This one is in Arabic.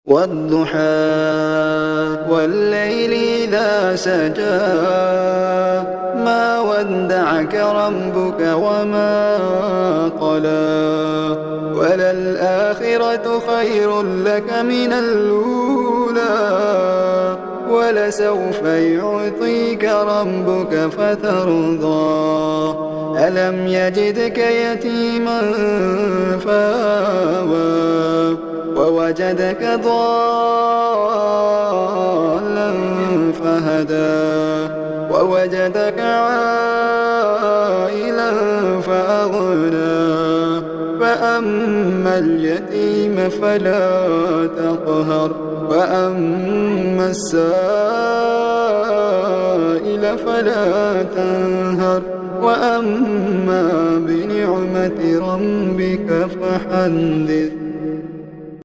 والضحى والليل إذا سجى ما ودعك ربك وما قلى وللآخرة خير لك من الأولى ولسوف يعطيك ربك فترضى ألم يجدك يتيما فآوى ووجدك ضالا فهدى ووجدك عائلا فأغنى فأما اليتيم فلا تقهر وأما السائل فلا تنهر وأما بنعمة ربك فحدث.